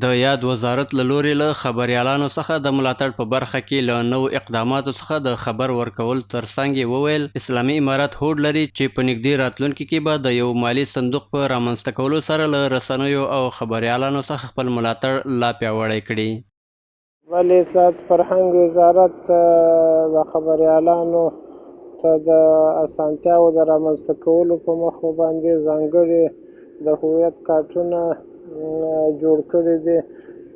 د یاد وزارت له لوري له خبریالانو څخه د ملاتړ په برخه کې له نوو اقداماتو څخه د خبر ورکول ترڅنګ یې وویل اسلامي امارت هوډ لري چې په نږدې راتلونکي کې به د یو مالي صندوق په رامنځته کولو سره له رسنیو او خبریالانو څخه خپل ملاتړ لا پیاوړی کړي. ولی اطلاعات فرهنګ وزارت د خبریالانو ته د اسانتیاو د رامنځته کولو په موخه باندې ځانګړي د هویت کارتونه جوړ کړي دي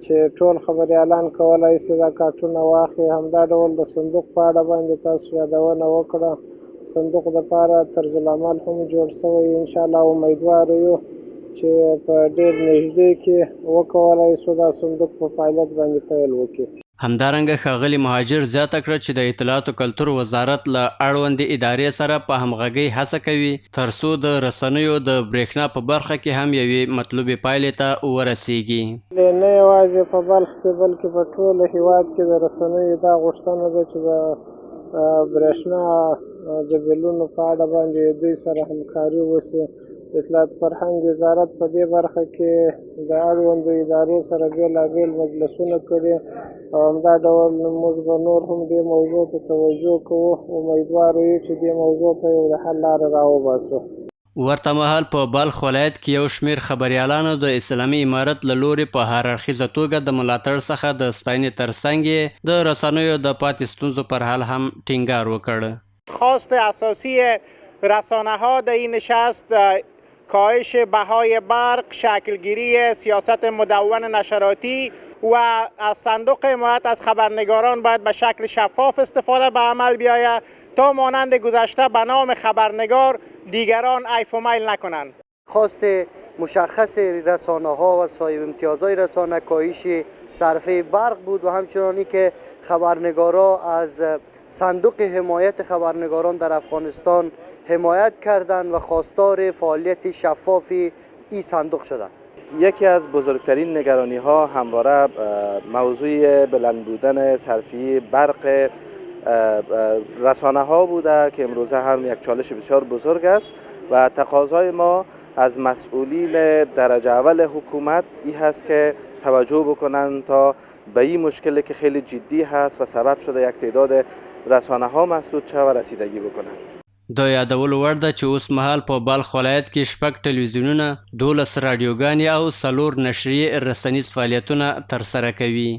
چې ټول خبریالان کولای شي دا کارتونه واخلي. همدا ډول د صندوق په اړه باندې تاسو یادونه وکړه. صندوق دپاره طرز العمل هم جوړ شوی. انشاءالله امیدوار یو چې په ډېر نږدې کې وکولای شو دا صندوق په فعالیت باندې پیل وکړي. همدارنګه ښاغلي مهاجر زیاته کړه چې د اطلاعاتو کلتور وزارت له اړوندې ادارې سره په همغږۍ هڅه کوي ترڅو د رسنیو د برېښنا په برخه کې هم یوې مطلوبې پایلې ته ورسیږي. نه یوازې په بلخ کې بلکې په ټول هیواد کې د رسنیو دا غوښتنه ده چې د برېښنا د بلونو په اړه باندې دوی سره همکاري وشي. اطلاعات فرهنګ وزارت په دې برخه کې د اړوندو ادارو سره بېلابېل مجلسونه کړي او همدا ډول موږ به نور هم دې موضوع ته توجه کوو. امیدوار یو چې دې موضوع ته یو د حل لاره راوباسو. ورته مهال په بلخ ولایت کې یو شمېر خبریالانو د اسلامي امارت له لوري په هر اړخیزه توګه د ملاتړ څخه د ستاینې ترڅنګ یې د رسنیو د پاتې ستونزو پر حل هم ټینګار وکړ. خواست اساسی رسانه ها در این نشست کاهش بهای برق، شکلگیری سیاست مدون نشراتی و از صندوق حمایت از خبرنگاران باید به شکل شفاف استفاده به عمل بیاید تا مانند گذشته به نام خبرنگار دیگران عیف و میل نکنند. خواست مشخص رسانه ها و صاحب امتیازهای رسانه کاهش صرفه برق بود و همچنانی که خبرنگارا از صندوق حمایت خبرنگاران در افغانستان حمایت کردند و خواستار فعالیت شفاف این صندوق شدند. یکی از بزرگترین نگرانی ها همواره موضوع بلند بودن صرفی برق رسانه ها بوده که امروزه هم یک چالش بسیار بزرگ است و تقاضای ما از مسئولین درجه اول حکومت این هست که توجه بکنند تا به این مشکلی که خیلی جدی هست و سبب شده یک تعداد رسانه ها مسدود شود و رسیدگی بکنند. د یادولو وړ ده چې اوس مهال په بلخ ولایت کې 6 ټلویزیونونه 12 راډیوګانې او 4 نشریې رسنیز فعالیتونه ترسره کوي.